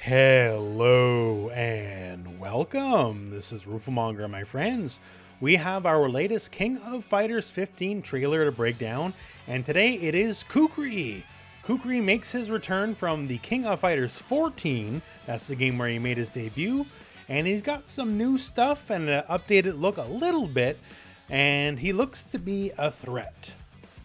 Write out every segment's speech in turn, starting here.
Hello and welcome. This is Rooflemonger, my friends. We have our latest King of Fighters 15 trailer to break down, and today it is Kukri. Kukri makes his return from the King of Fighters 14. That's the game where he made his debut, and he's got some new stuff and an updated look a little bit, and he looks to be a threat.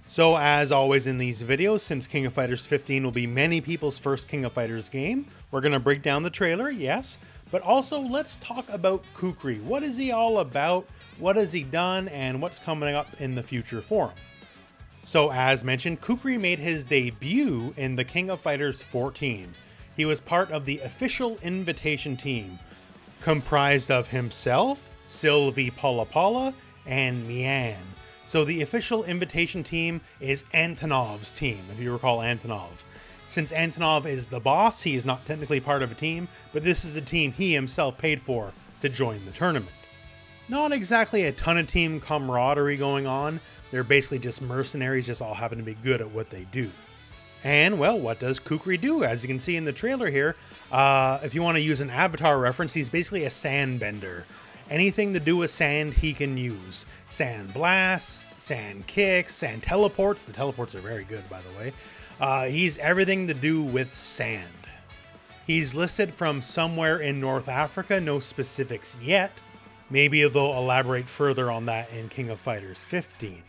So as always in these videos, since King of Fighters 15 will be many people's first King of Fighters game, we're going to break down the trailer, yes, but also let's talk about Kukri. What is he all about? What has he done? And what's coming up in the future for him? So as mentioned, Kukri made his debut in the King of Fighters 14. He was part of the official invitation team, comprised of himself, Sylvie Palapala, and Mian. So the official invitation team is Antonovs' team, if you recall Antonov. Since Antonov is the boss, he is not technically part of a team, but this is the team he himself paid for to join the tournament. Not exactly a ton of team camaraderie going on. They're basically just mercenaries, just all happen to be good at what they do. And, well, what does Kukri do? As you can see in the trailer here, if you want to use an Avatar reference, he's basically a sandbender. Anything to do with sand he can use. Sand blasts, sand kicks, sand teleports. The teleports are very good, by the way. He's everything to do with sand. He's listed from somewhere in North Africa, no specifics yet. Maybe they'll elaborate further on that in King of Fighters 15.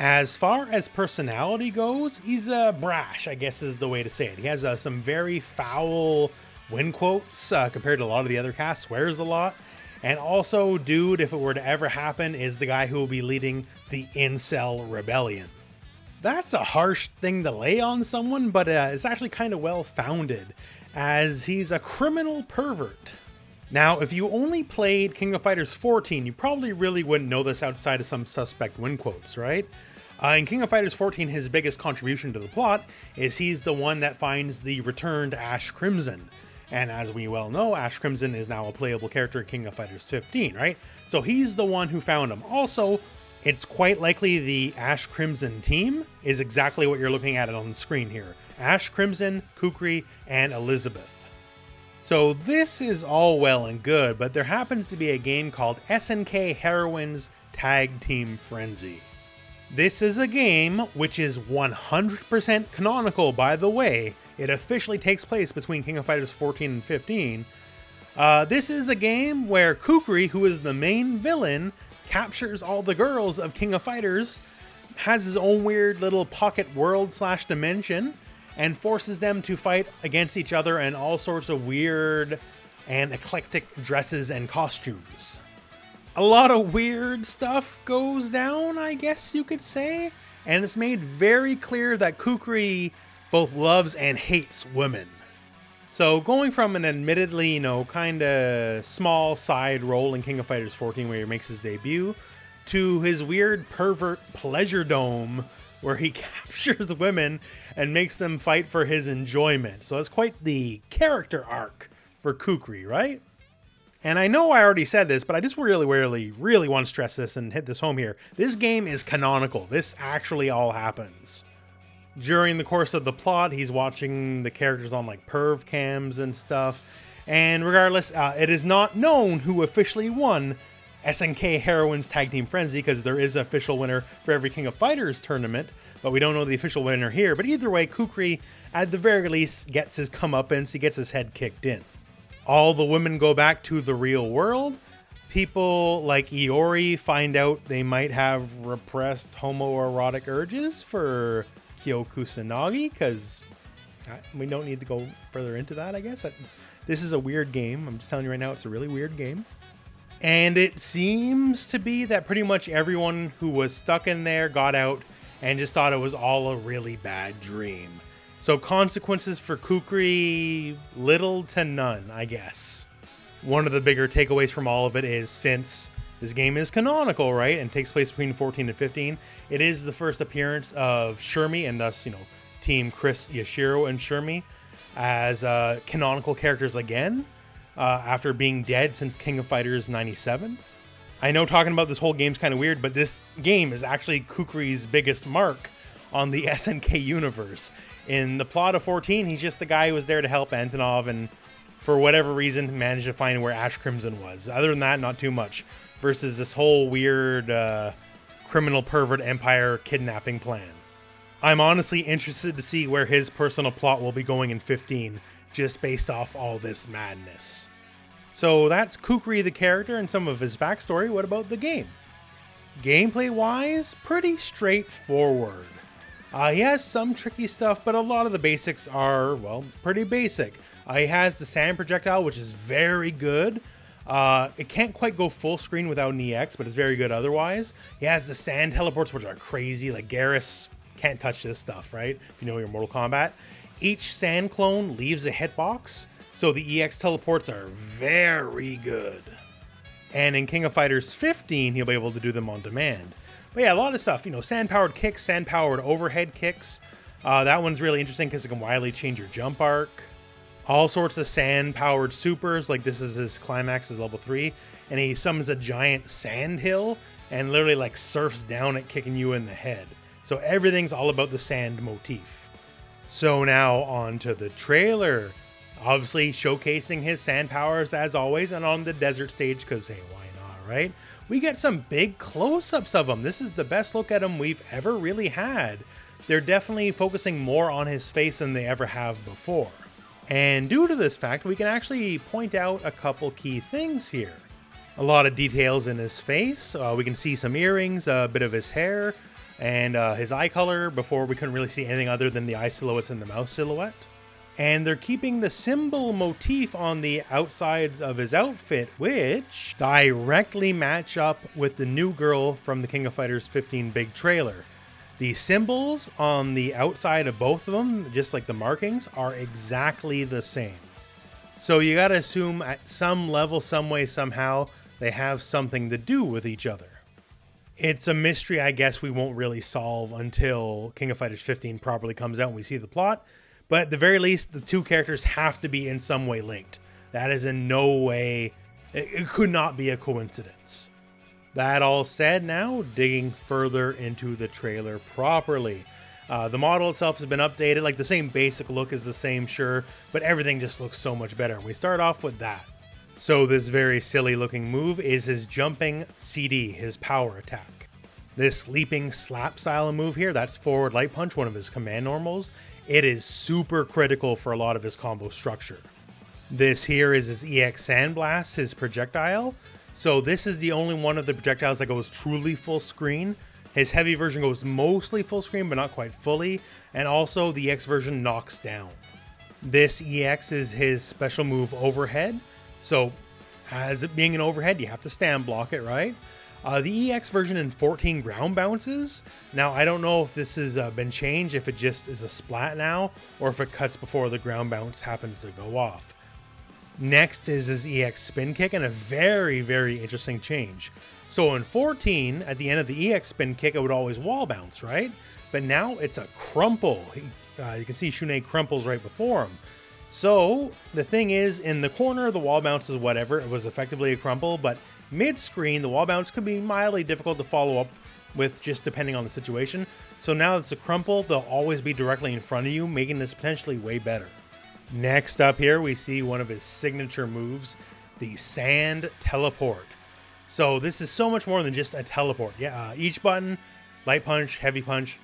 As far as personality goes, he's brash, I guess is the way to say it. He has some very foul win quotes compared to a lot of the other casts, swears a lot. And also, dude, if it were to ever happen, is the guy who will be leading the Incel Rebellion. That's a harsh thing to lay on someone, but it's actually kind of well-founded, as he's a criminal pervert. Now, if you only played King of Fighters 14, you probably really wouldn't know this outside of some suspect win quotes, right? In King of Fighters 14, his biggest contribution to the plot is he's the one that finds the returned Ash Crimson. And as we well know, Ash Crimson is now a playable character in King of Fighters 15, right? So he's the one who found him. Also, it's quite likely the Ash Crimson team is exactly what you're looking at on the screen here. Ash Crimson, Kukri, and Elizabeth. So this is all well and good, but there happens to be a game called SNK Heroines Tag Team Frenzy. This is a game which is 100% canonical, by the way. It officially takes place between King of Fighters 14 and 15. This is a game where Kukri, who is the main villain, captures all the girls of King of Fighters, has his own weird little pocket world / dimension, and forces them to fight against each other in all sorts of weird and eclectic dresses and costumes. A lot of weird stuff goes down, I guess you could say, and it's made very clear that Kukri both loves and hates women. So going from an admittedly, kind of small side role in King of Fighters 14 where he makes his debut, to his weird pervert pleasure dome where he captures women and makes them fight for his enjoyment. So that's quite the character arc for Kukri, right? And I know I already said this, but I just really want to stress this and hit this home here. This game is canonical. This actually all happens. During the course of the plot, he's watching the characters on like perv cams and stuff. And regardless, it is not known who officially won SNK Heroines Tag Team Frenzy, because there is an official winner for every King of Fighters tournament, but we don't know the official winner here. But either way, Kukri, at the very least, gets his comeuppance. He gets his head kicked in. All the women go back to the real world. People like Iori find out they might have repressed homoerotic urges for Kyo Kusanagi, because we don't need to go further into that, I guess. This is a weird game. I'm just telling you right now, it's a really weird game. And it seems to be that pretty much everyone who was stuck in there got out and just thought it was all a really bad dream. So consequences for Kukri, little to none, I guess. One of the bigger takeaways from all of it is, since this game is canonical, right, and takes place between 14 and 15, it is the first appearance of Shermie, and thus, Team Chris, Yashiro, and Shermie as canonical characters again, after being dead since King of Fighters 97. I know talking about this whole game's kind of weird, but this game is actually Kukri's biggest mark on the SNK universe. In the plot of 14, he's just the guy who was there to help Antonov and for whatever reason, managed to find where Ash Crimson was. Other than that, not too much. Versus this whole weird criminal pervert empire kidnapping plan. I'm honestly interested to see where his personal plot will be going in 15, just based off all this madness. So that's Kukri the character and some of his backstory. What about the game? Gameplay-wise, pretty straightforward. He has some tricky stuff, but a lot of the basics are, well, pretty basic. He has the sand projectile, which is very good. It can't quite go full screen without an EX, but it's very good otherwise. He has the sand teleports, which are crazy. Like Garrus can't touch this stuff, right? If you know your Mortal Kombat. Each sand clone leaves a hitbox, so the EX teleports are very good. And in King of Fighters 15, he'll be able to do them on demand. But yeah, a lot of stuff, you know, sand-powered kicks, sand-powered overhead kicks. That one's really interesting because it can wildly change your jump arc. All sorts of sand-powered supers, like this is his climax, is level 3. And he summons a giant sand hill and literally like surfs down at kicking you in the head. So everything's all about the sand motif. So now on to the trailer. Obviously showcasing his sand powers as always, and on the desert stage because hey, why not, right? We get some big close-ups of him. This is the best look at him we've ever really had. They're definitely focusing more on his face than they ever have before. And due to this fact, we can actually point out a couple key things here. A lot of details in his face. We can see some earrings, a bit of his hair, and his eye color. Before we couldn't really see anything other than the eye silhouettes and the mouth silhouette. And they're keeping the symbol motif on the outsides of his outfit, which directly match up with the new girl from the King of Fighters 15 big trailer. The symbols on the outside of both of them, just like the markings, are exactly the same. So you gotta assume at some level, some way, somehow, they have something to do with each other. It's a mystery I guess we won't really solve until King of Fighters 15 properly comes out and we see the plot. But at the very least, the two characters have to be in some way linked. That is in no way, it could not be a coincidence. That all said, now digging further into the trailer properly. The model itself has been updated, like the same basic look is the same, sure, but everything just looks so much better. And we start off with that. So this very silly looking move is his jumping CD, his power attack. This leaping slap style move here, that's forward light punch, one of his command normals. It is super critical for a lot of his combo structure. This here is his EX Sandblast, his projectile. So this is the only one of the projectiles that goes truly full screen. His heavy version goes mostly full screen, but not quite fully. And also the EX version knocks down. This EX is his special move Overhead. So as it being an overhead, you have to stand block it, right? The EX version in 14 ground bounces. Now, I don't know if this has been changed, if it just is a splat now, or if it cuts before the ground bounce happens to go off. Next is his EX spin kick, and a very, very interesting change. So in 14, at the end of the EX spin kick, it would always wall bounce, right? But now it's a crumple. You can see Shunei crumples right before him. So the thing is, in the corner, the wall bounce is whatever. It was effectively a crumple, but mid-screen, the wall bounce could be mildly difficult to follow up with, just depending on the situation. So now it's a crumple, they'll always be directly in front of you, making this potentially way better. Next up here, we see one of his signature moves, the Sand Teleport. So this is so much more than just a teleport. Yeah, each button, light punch,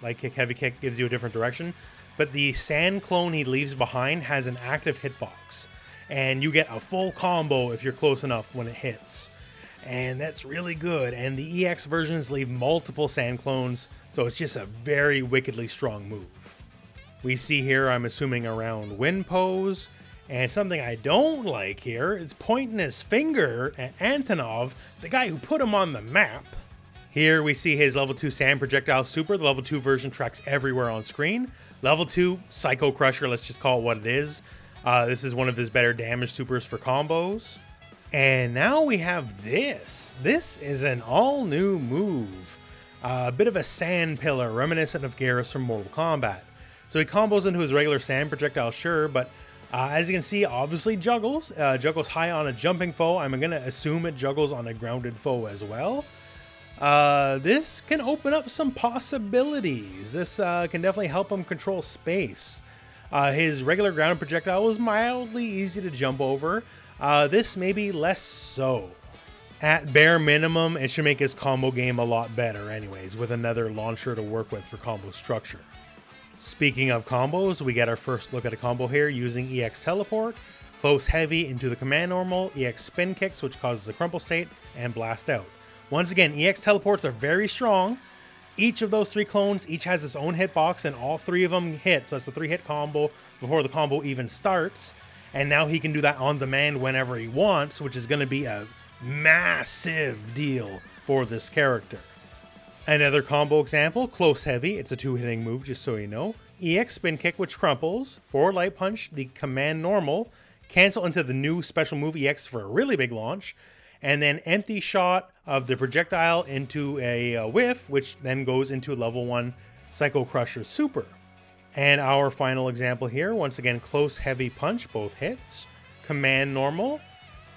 light kick, heavy kick, gives you a different direction. But the sand clone he leaves behind has an active hitbox. And you get a full combo if you're close enough when it hits. And that's really good. And the EX versions leave multiple sand clones, so it's just a very wickedly strong move. We see here, I'm assuming, around wind pose. And something I don't like here is pointing his finger at Antonov, the guy who put him on the map. Here we see his level 2 sand projectile super. The level 2 version tracks everywhere on screen. Level 2 Psycho Crusher, let's just call it what it is. This is one of his better damage supers for combos. And now we have this. This is an all-new move. A bit of a sand pillar, reminiscent of Garrus from Mortal Kombat. So he combos into his regular sand projectile, sure, but as you can see, obviously juggles. Juggles high on a jumping foe. I'm going to assume it juggles on a grounded foe as well. This can open up some possibilities. This can definitely help him control space. His regular ground projectile was mildly easy to jump over. This may be less so. At bare minimum, it should make his combo game a lot better anyways, with another launcher to work with for combo structure. Speaking of combos, we get our first look at a combo here using EX Teleport, Close Heavy into the Command Normal, EX Spin Kicks, which causes a Crumple State, and Blast Out. Once again, EX Teleports are very strong. Each of those 3 clones each has its own hitbox, and all 3 of them hit, so that's a 3-hit combo before the combo even starts. And now he can do that on demand whenever he wants, which is going to be a massive deal for this character. Another combo example, Close Heavy. It's a 2-hitting move, just so you know. EX Spin Kick, which crumples. Forward Light Punch, the Command Normal. Cancel into the new special move EX for a really big launch. And then Empty Shot of the projectile into a whiff, which then goes into level 1 Psycho Crusher Super. And our final example here, once again, Close Heavy Punch, both hits. Command Normal.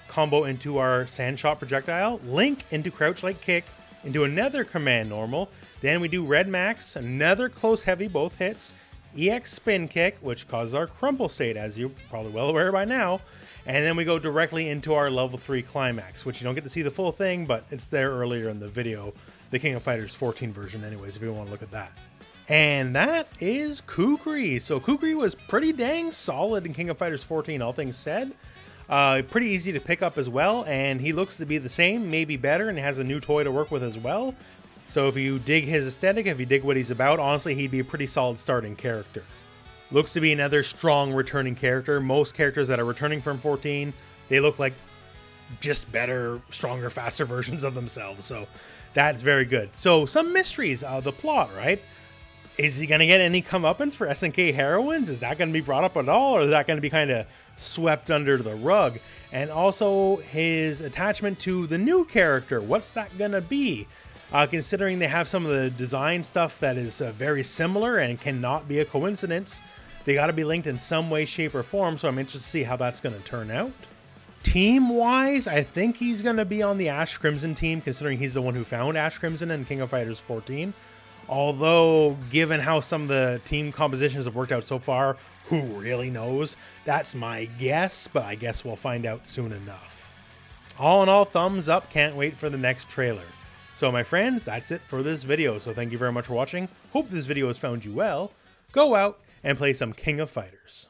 Combo into our Sand Shot projectile. Link into Crouch Light Kick. Into another Command Normal. Then we do Red Max, another Close Heavy, both hits. EX Spin Kick, which causes our Crumple State, as you're probably well aware by now. And then we go directly into our level 3 climax, which you don't get to see the full thing, but it's there earlier in the video. The King of Fighters 14 version anyways, if you want to look at that. And that is Kukri. So Kukri was pretty dang solid in King of Fighters 14, all things said. Pretty easy to pick up as well, and he looks to be the same, maybe better, and has a new toy to work with as well. So if you dig his aesthetic, if you dig what he's about, honestly, he'd be a pretty solid starting character. Looks to be another strong returning character. Most characters that are returning from 14, they look like just better, stronger, faster versions of themselves. So that's very good. So some mysteries of the plot, right? Is he going to get any comeuppance for SNK heroines? Is that going to be brought up at all? Or is that going to be kind of swept under the rug? And also his attachment to the new character. What's that going to be? Considering they have some of the design stuff that is very similar and cannot be a coincidence, they got to be linked in some way, shape, or form. So I'm interested to see how that's going to turn out. Team-wise, I think he's going to be on the Ash Crimson team, considering he's the one who found Ash Crimson in King of Fighters 14. Although, given how some of the team compositions have worked out so far, who really knows? That's my guess, but I guess we'll find out soon enough. All in all, thumbs up. Can't wait for the next trailer. So my friends, that's it for this video. So thank you very much for watching. Hope this video has found you well. Go out and play some King of Fighters.